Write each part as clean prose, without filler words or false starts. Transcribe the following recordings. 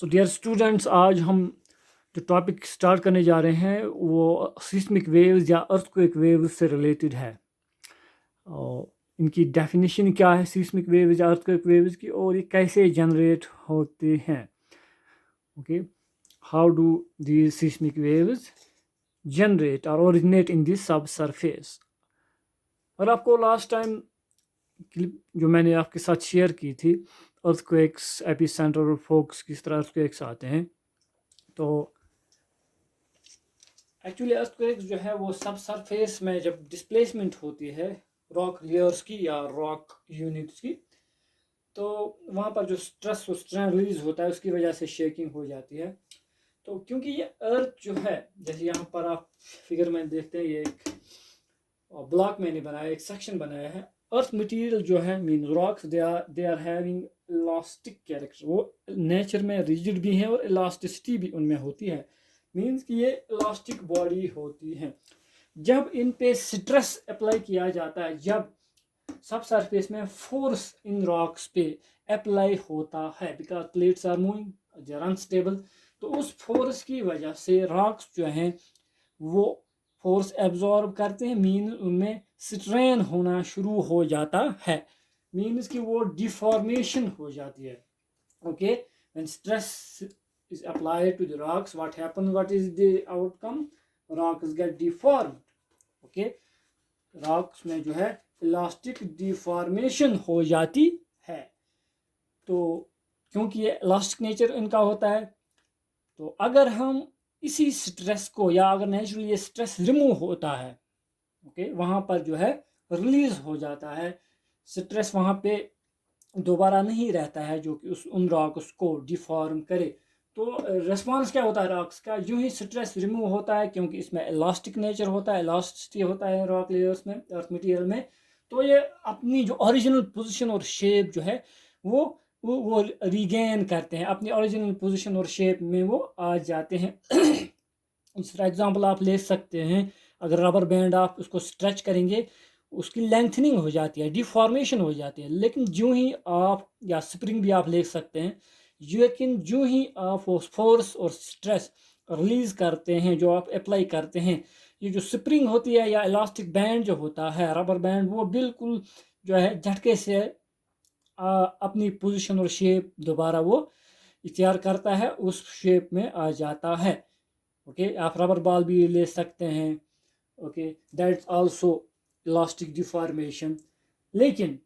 So dear students, आज हम जो टॉपिक स्टार्ट करने जा रहे हैं वो सिस्मिक वेव्स या अर्थक्वेक वेव्स से रिलेटेड है। और इनकी डेफिनेशन क्या है सिस्मिक वेव्स या अर्थक्वेक वेव्स की, और ये कैसे जनरेट होते हैं। Okay, how do these seismic waves generate और ओरिजिनेट इन दिस सब सरफेस। और आपको लास्ट टाइम क्लिप जो मैंने आपके साथ शेयर की थी, अर्थक्वेक्स, एपिसेंटर और फोक्स, किस तरह अर्थक्वेक्स आते हैं। तो एक्चुअली अर्थक्वेक्स जो है वो सब सरफेस में जब डिस्प्लेसमेंट होती है रॉक लेयर्स की या रॉक यूनिट्स की, तो वहाँ पर जो स्ट्रेस और स्ट्रेन रिलीज होता है उसकी वजह से शेकिंग हो जाती है। तो क्योंकि ये अर्थ जो है, जैसे यहाँ पर आप फिगर में देखते हैं, ये एक ब्लॉक मैंने बनाया, एक सेक्शन बनाया है। अर्थ मटेरियल जो है mean rocks, they are having elastic character. वो नेचर में रिजिड भी हैं और इलास्टिसिटी भी उनमें होती है। मीन्स कि ये इलास्टिक बॉडी होती है। जब इन पे स्ट्रेस अप्लाई किया जाता है, जब सब सरफेस में फोर्स इन रॉक्स पे अप्लाई होता है, because plates are moving, they are unstable, तो उस फोर्स की वजह से रॉक्स जो हैं वो फोर्स एब्जॉर्ब करते हैं। मीन उनमें स्ट्रेन होना शुरू हो जाता है। मीन्स कि वो डिफॉर्मेशन हो जाती है। Okay, when stress is applied to the rocks, what happens, what is the outcome? Rocks get deformed. Okay, rocks में जो है इलास्टिक डिफॉर्मेशन हो जाती है। तो क्योंकि ये इलास्टिक नेचर इनका होता है, तो अगर हम इसी स्ट्रेस को, या अगर नेचुरली ये स्ट्रेस रिमूव होता है, ओके, वहाँ पर जो है रिलीज हो जाता है, स्ट्रेस वहाँ पे दोबारा नहीं रहता है जो कि उन रॉक्स को डिफॉर्म करे। तो रिस्पॉन्स क्या होता है रॉक्स का? यूं ही स्ट्रेस रिमूव होता है, क्योंकि इसमें इलास्टिक नेचर होता है, इलास्टिसिटी होता है रॉक लेयर्स में, अर्थ मटेरियल में। तो ये अपनी जो ओरिजिनल पोजीशन और शेप जो है वो रिगेन करते हैं, अपनी ओरिजिनल पोजीशन और शेप में वो आ जाते हैं। फॉर एग्जांपल आप ले सकते हैं, अगर रबर बैंड आप उसको स्ट्रेच करेंगे, उसकी लेंथनिंग हो जाती है, डिफॉर्मेशन हो जाती है। लेकिन जो ही आप, या स्प्रिंग भी आप ले सकते हैं, लेकिन जो ही आप वो फोर्स और स्ट्रेस रिलीज करते हैं, जो आप अप्लाई करते हैं, ये जो स्प्रिंग होती है या इलास्टिक बैंड जो होता है, रबर बैंड, वो बिल्कुल जो है झटके से अपनी पोजीशन और शेप दोबारा वो इख्तियार करता है, उस शेप में आ जाता है। ओके, आप रबर बॉल भी ले सकते हैं। Okay, that's also elastic deformation. लेकिन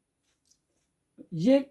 ये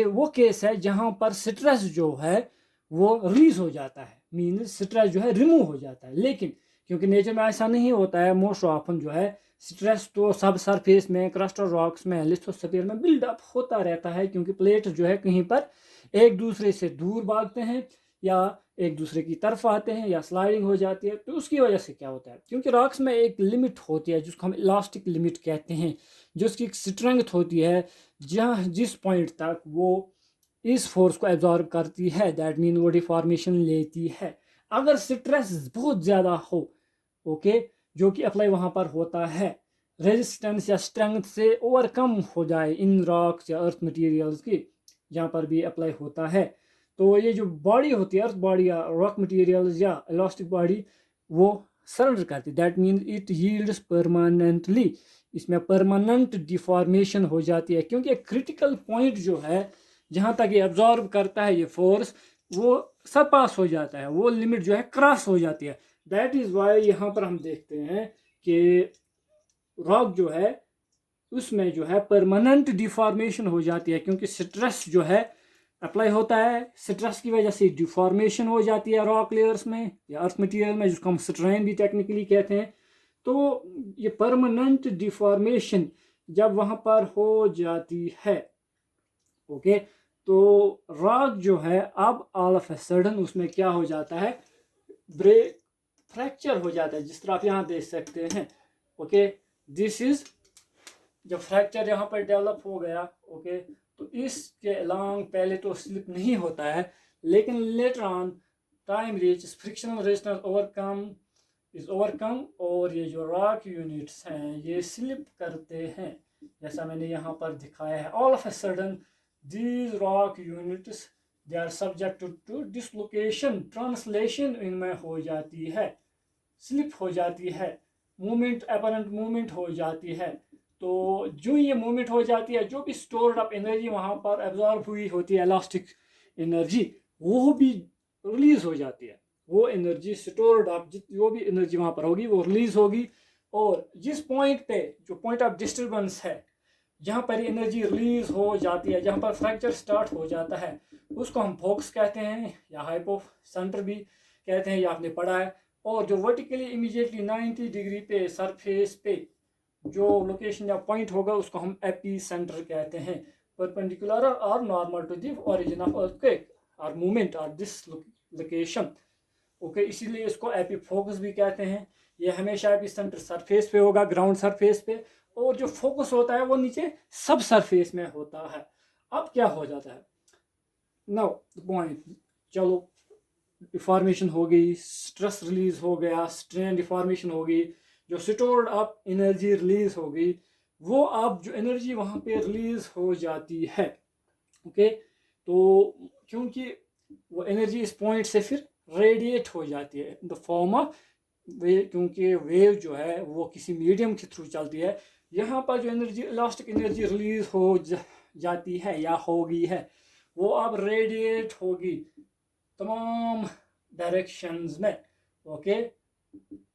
वो केस है जहां पर स्ट्रेस जो है वो रिलीज हो जाता है, मीन्स स्ट्रेस जो है रिमूव हो जाता है। लेकिन क्योंकि नेचर में ऐसा नहीं होता है, मोस्ट ऑफन जो है स्ट्रेस तो सब सरफेस में, क्रस्टल रॉक्स में, लिथोस्फीयर में बिल्डअप होता रहता है, क्योंकि प्लेट जो है कहीं पर एक दूसरे से दूर भागते हैं या एक दूसरे की तरफ आते हैं या स्लाइडिंग हो जाती है। तो उसकी वजह से क्या होता है, क्योंकि रॉक्स में एक लिमिट होती है जिसको हम इलास्टिक लिमिट कहते हैं, जो उसकी स्ट्रेंथ होती है, जहाँ जिस पॉइंट तक वो इस फोर्स को एब्जॉर्ब करती है, दैट मीन वो डिफॉर्मेशन लेती है। अगर स्ट्रेस बहुत ज़्यादा हो, ओके, जो कि अप्लाई वहाँ पर होता है, रेजिस्टेंस या स्ट्रेंथ से ओवरकम हो जाए इन रॉक्स या अर्थ मटेरियल्स की, जहाँ पर भी अप्लाई होता है, तो ये जो बॉडी होती है, अर्थ बॉडी या रॉक मटेरियल्स या इलास्टिक बॉडी, वो सरेंडर करती है। That means it yields permanently. इसमें परमानेंट डिफॉर्मेशन हो जाती है, क्योंकि एक क्रिटिकल पॉइंट जो है जहाँ तक ये एब्जॉर्ब करता है ये फोर्स, वो सब पास हो जाता है, वो लिमिट जो है क्रॉस हो जाती है। दैट इज़ वाई यहाँ पर हम देखते हैं कि रॉक जो है उसमें जो है परमानेंट डिफॉर्मेशन हो जाती है, क्योंकि स्ट्रेस जो है अप्लाई होता है, स्ट्रेस की वजह से डिफॉर्मेशन हो जाती है रॉक लेयर्स में या अर्थ मटेरियल में, जिसको हम स्ट्रेन भी टेक्निकली कहते हैं। तो ये परमानेंट डिफॉर्मेशन जब वहाँ पर हो जाती है, ओके, तो रॉक जो है अब ऑल ऑफ ए सडन उसमें क्या हो जाता है, ब्रेक, फ्रैक्चर हो जाता है, जिस तरह आप यहाँ देख सकते हैं। ओके, दिस इज जब फ्रैक्चर यहाँ पर डेवलप हो गया, ओके, तो इसके अलोंग पहले तो स्लिप नहीं होता है, लेकिन later on time reach frictional resistance overcome, और ये जो रॉक यूनिट्स हैं ये स्लिप करते हैं, जैसा मैंने यहाँ पर दिखाया है। All of a sudden these rock units they are subject to dislocation, translation इनमें हो जाती है, स्लिप हो जाती है, मूवमेंट, अपरेंट मूवमेंट हो जाती है। तो जो ये मूवमेंट हो जाती है, जो भी स्टोर्ड अप एनर्जी वहाँ पर एब्जॉर्ब हुई होती है, इलास्टिक एनर्जी, वो भी रिलीज हो जाती है। वो एनर्जी स्टोर्ड अप, जो भी एनर्जी वहाँ पर होगी वो रिलीज होगी। और जिस पॉइंट पे, जो पॉइंट ऑफ डिस्टर्बेंस है, जहाँ पर एनर्जी रिलीज हो जाती है, जहाँ पर फ्रैक्चर स्टार्ट हो जाता है, उसको हम फोकस कहते हैं या हाइपो सेंटर भी कहते हैं, या आपने पढ़ा है। और जो वर्टिकली इमीडिएटली 90 डिग्री पे सरफेस पे जो लोकेशन या पॉइंट होगा, उसको हम एपी सेंटर कहते हैं। परपेंडिकुलर और normal to the origin of earthquake और मूवमेंट और डिसलोकेशन। ओके, इसीलिए इसको एपी फोकस भी कहते हैं। ये हमेशा एपी सेंटर सरफेस पे होगा, ग्राउंड सरफेस पे, और जो फोकस होता है वो नीचे सब सरफेस में होता है। अब क्या हो जाता है, नाउ पॉइंट, चलो डिफॉर्मेशन हो गई, स्ट्रेस रिलीज हो गया, स्ट्रेन डिफॉर्मेशन हो गई, जो स्टोर्ड अप एनर्जी रिलीज हो गई, वो अब जो एनर्जी वहाँ पे रिलीज हो जाती है। ओके, तो क्योंकि वो एनर्जी इस पॉइंट से फिर रेडिएट हो जाती है इन द फॉर्म ऑफ वे, क्योंकि वेव जो है वो किसी मीडियम के थ्रू चलती है। यहाँ पर जो एनर्जी, इलास्टिक एनर्जी रिलीज हो जाती है या होगी है, वो अब रेडिएट होगी तमाम डायरेक्शंस में। ओके,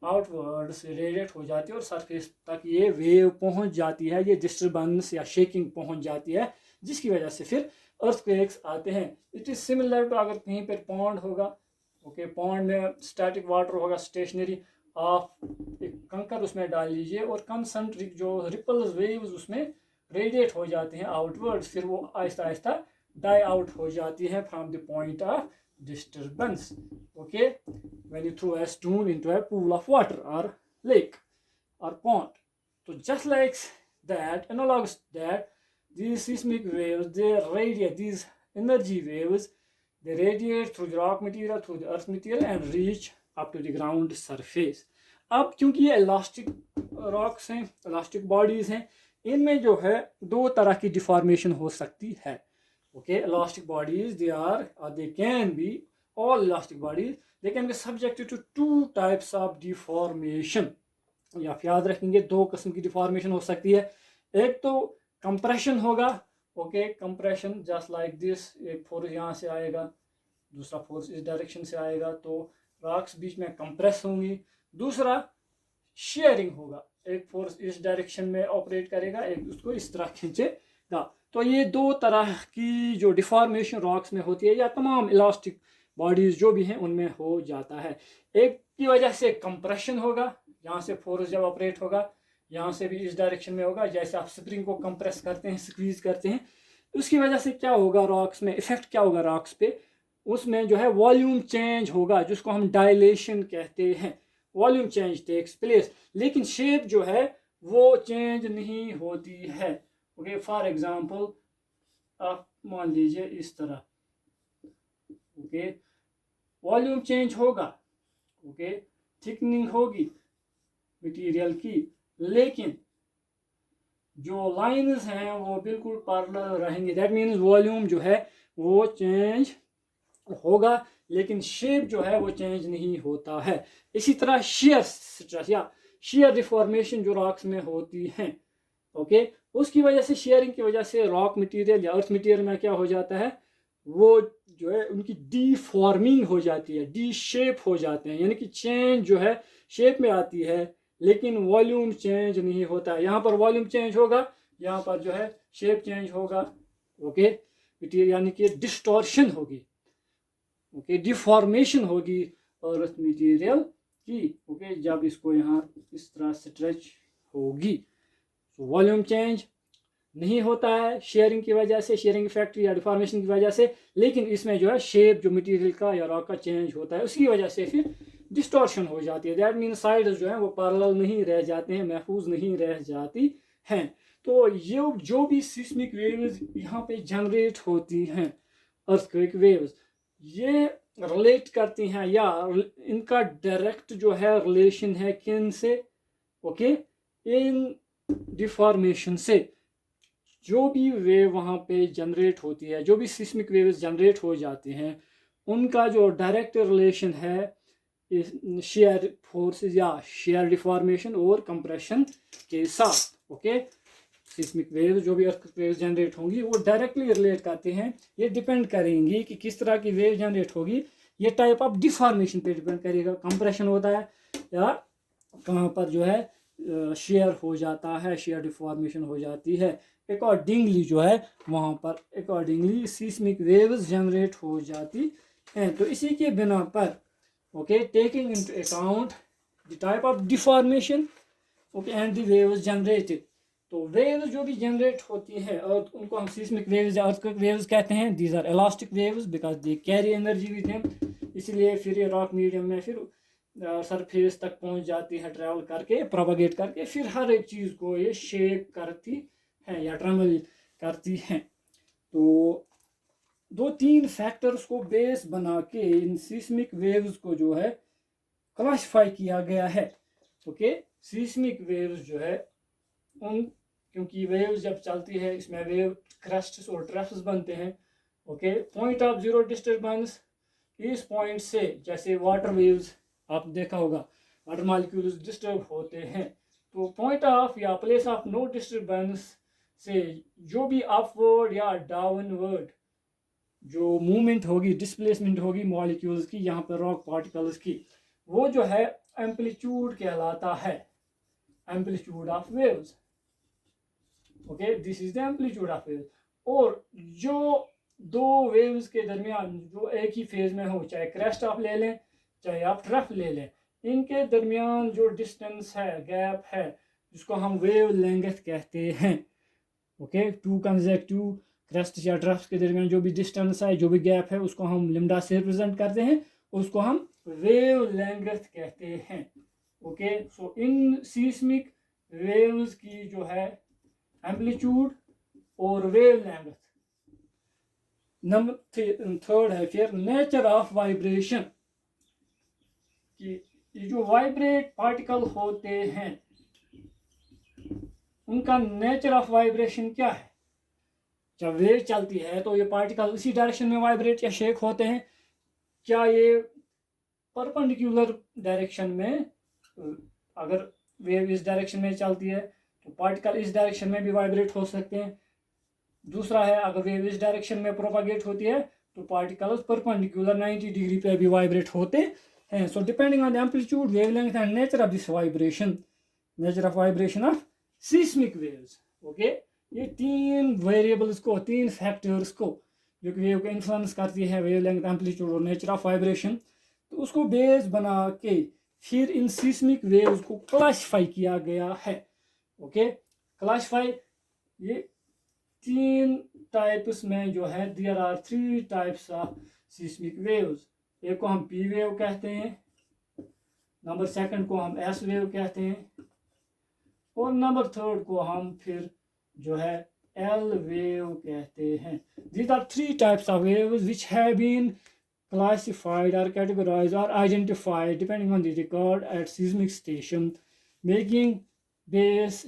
आउटवर्ड से रेडिएट हो जाती है और सरफेस तक ये वेव पहुंच जाती है, ये डिस्टर्बेंस या शेकिंग पहुंच जाती है, जिसकी वजह से फिर अर्थक्वेक्स आते हैं। इट इज सिमिलर टू, अगर कहीं पर पॉन्ड होगा, ओके, पॉन्ड में स्टैटिक वाटर होगा, स्टेशनरी, आप एक कंकर उसमें डाल लीजिए और कंसंट्रिक जो रिपल्स वेव्स उसमें रेडिएट हो जाते हैं आउटवर्ड, फिर वो आहिस्ता आहिस्ता डाई आउट हो जाती है from the point of disturbance. Okay, when you throw a stone into a pool of water or lake or pond, so just like that, analogous that, these seismic waves, they radiate, these energy waves, they radiate through the rock material, through the earth material, and reach up to the ground surface. अब क्योंकि ये elastic rocks हैं, elastic bodies हैं, इनमें जो है दो तरह की डिफॉर्मेशन हो सकती है। Okay, elastic bodies, they can be, all elastic bodies, they can be subjected to two types of deformation. या आप याद रखेंगे, दो किस्म की डिफॉर्मेशन हो सकती है। एक तो कंप्रेशन होगा, okay, compression just like this, एक फोर्स यहाँ से आएगा, दूसरा फोर्स इस डायरेक्शन से आएगा, तो रॉक्स बीच में कंप्रेस होंगी। दूसरा शेयरिंग होगा, एक फोर्स इस डायरेक्शन में ऑपरेट करेगा, एक उसको इस तरह खींचेगा। तो ये दो तरह की जो डिफॉर्मेशन रॉक्स में होती है, या तमाम इलास्टिक बॉडीज जो भी हैं उनमें हो जाता है। एक की वजह से कंप्रेशन होगा, यहाँ से फोर्स जब ऑपरेट होगा, यहाँ से भी इस डायरेक्शन में होगा, जैसे आप स्प्रिंग को कंप्रेस करते हैं, स्क्वीज करते हैं, उसकी वजह से क्या होगा रॉक्स में, इफेक्ट क्या होगा रॉक्स पे, उसमें जो है वॉल्यूम चेंज होगा, जिसको हम डायलेशन कहते हैं। वॉल्यूम चेंज टेक्स प्लेस, लेकिन शेप जो है वो चेंज नहीं होती है। ओके, फॉर एग्जाम्पल आप मान लीजिए इस तरह, ओके, वॉल्यूम चेंज होगा, ओके, थिकनिंग होगी मटेरियल की, लेकिन जो लाइंस हैं वो बिल्कुल पैरेलल रहेंगे। दैट मीन्स वॉल्यूम जो है वो चेंज होगा, लेकिन शेप जो है वो चेंज नहीं होता है। इसी तरह शेयर स्ट्रेस या शेयर डिफॉर्मेशन जो रॉक्स में होती हैं, ओके, उसकी वजह से, शेयरिंग की वजह से रॉक मटेरियल या अर्थ मटेरियल में क्या हो जाता है, वो जो है उनकी डीफॉर्मिंग हो जाती है, डी शेप हो जाते हैं, यानी कि चेंज जो है शेप में आती है, लेकिन वॉल्यूम चेंज नहीं होता है। यहाँ पर वॉल्यूम चेंज होगा, यहाँ पर जो है शेप चेंज होगा, ओके, मटेरियल यानी कि डिस्टॉर्शन होगी, ओके, डिफॉर्मेशन होगी अर्थ मटेरियल की, ओके, जब इसको यहाँ इस तरह स्ट्रेच होगी। वॉल्यूम चेंज नहीं होता है शेयरिंग की वजह से, शेयरिंग इफेक्ट या डिफॉर्मेशन की वजह से, लेकिन इसमें जो है शेप जो मटेरियल का या रॉक का चेंज होता है, उसकी वजह से फिर डिस्टॉर्शन हो जाती है। दैट मीन साइड्स जो है वो पैरेलल नहीं रह जाते हैं, महफूज नहीं रह जाती हैं। तो ये जो भी सिस्मिक वेव्स यहाँ पे जनरेट होती हैं, अर्थक्वेक वेव्स, ये रिलेट करती हैं या इनका डायरेक्ट जो है रिलेशन है किन से, ओके, इन डिफॉर्मेशन से। जो भी वेव वहाँ पे जनरेट होती है, जो भी सिस्मिक वेव्स जनरेट हो जाते हैं, उनका जो डायरेक्ट रिलेशन है शेयर फोर्सेस या शेयर डिफॉर्मेशन और कंप्रेशन के साथ। ओके, सिस्मिक वेव्स जो भी अर्थक्वेक वेव्स जनरेट होंगी वो डायरेक्टली रिलेट करते हैं। ये डिपेंड करेंगी कि किस तरह की वेव जनरेट होगी, ये टाइप ऑफ डिफॉर्मेशन पे डिपेंड करेगा। कंप्रेशन होता है या कहाँ पर जो है शेयर हो जाता है, शेयर डिफॉर्मेशन हो जाती है, अकॉर्डिंगली जो है वहाँ पर अकॉर्डिंगली सिस्मिक वेव्स जनरेट हो जाती हैं। तो इसी के बिना पर okay, taking into account the type of deformation okay and the waves generated, तो वेव्स जो भी जनरेट होती है और उनको हम सिस्मिक वेव्स या अर्थक्वेक वेव्स कहते हैं। These are elastic waves because they carry energy with them, इसलिए फिर ये रॉक मीडियम में फिर सरफेस तक पहुंच जाती है, ट्रैवल करके प्रोपगेट करके, फिर हर एक चीज़ को ये शेक करती है या ट्रैवल करती है। तो 2-3 फैक्टर्स को बेस बना के इन सिस्मिक वेव्स को जो है क्लासिफाई किया गया है। ओके, सिस्मिक वेव्स जो है उन, क्योंकि वेव्स जब चलती है इसमें वेव क्रेस्ट्स और ट्रफ्स बनते हैं। Okay, point of zero disturbance, इस पॉइंट से जैसे वाटर वेव्स आप देखा होगा, वाटर मॉलिक्यूल्स डिस्टर्ब होते हैं, तो पॉइंट ऑफ या प्लेस ऑफ नो डिस्टर्बेंस से जो भी अपवर्ड या डाउनवर्ड जो मूवमेंट होगी, डिस्प्लेसमेंट होगी मॉलिक्यूल्स की, यहाँ पर रॉक पार्टिकल्स की, वो जो है एम्पलीट्यूड कहलाता है, amplitude of waves. Okay, this is the amplitude of waves. और जो दो वेव्स के दरमियान जो एक ही फेज में हो, चाहे क्रेस्ट आप ले लें चाहे आप ट्रफ ले लें, इनके दरमियान जो डिस्टेंस है, गैप है, जिसको हम वेव लेंथ कहते हैं। ओके, टू कंसेक्यूटिव क्रेस्ट या ट्रफ्स के दरमियान जो भी डिस्टेंस है, जो भी गैप है, उसको हम लिम्डा से रिप्रेजेंट करते हैं, उसको हम वेव लेंथ कहते हैं। ओके, सो इन सिस्मिक वेव्स की जो है एम्पलीट्यूड और वेव लेंथ। नंबर थर्ड है फिर नेचर ऑफ वाइब्रेशन, कि ये जो वाइब्रेट पार्टिकल होते हैं उनका नेचर ऑफ वाइब्रेशन क्या है। जब वेव चलती है तो ये पार्टिकल इसी डायरेक्शन में वाइब्रेट या शेक होते हैं, क्या ये परपेंडिकुलर डायरेक्शन में, अगर वेव इस डायरेक्शन में चलती है तो पार्टिकल इस डायरेक्शन में भी वाइब्रेट हो सकते हैं। दूसरा है, अगर वेव इस डायरेक्शन में प्रोपागेट होती है तो पार्टिकल्स परपेंडिकुलर 90 डिग्री पे भी वाइब्रेट होते हैं। So depending on the amplitude, wavelength and nature of this vibration, nature of vibration of seismic waves. Okay, ये 3 वेरिएबल्स को, 3 फैक्टर्स को जो कि वेव को इन्फ्लुएंस करती है, वेवलेंथ, एम्पलीट्यूड और नेचर ऑफ वाइब्रेशन, तो उसको बेस बना के फिर इन सिस्मिक वेव्स को क्लासिफाई किया गया है। ओके, क्लासिफाई ये 3 टाइप्स में जो है, there are 3 types of seismic waves. एक को हम पी वेव कहते हैं, नंबर सेकंड को हम एस वेव कहते हैं, और नंबर थर्ड को हम फिर जो है एल वेव कहते हैं। These are 3 types of waves which have been classified or categorized or identified depending on the record at seismic station, making base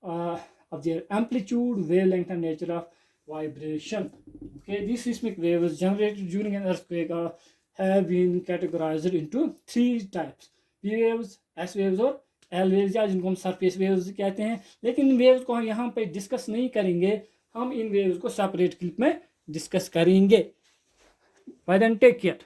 of their amplitude, wavelength and nature of vibration. Okay, these seismic waves generated during an earthquake have been categorized into 3 types, P waves, S waves और L waves, या जिनको हम surface waves कहते हैं। लेकिन इन waves को हम यहाँ पे डिस्कस नहीं करेंगे, हम इन वेव्स को सेपरेट क्लिप में डिस्कस करेंगे। Bye then take care.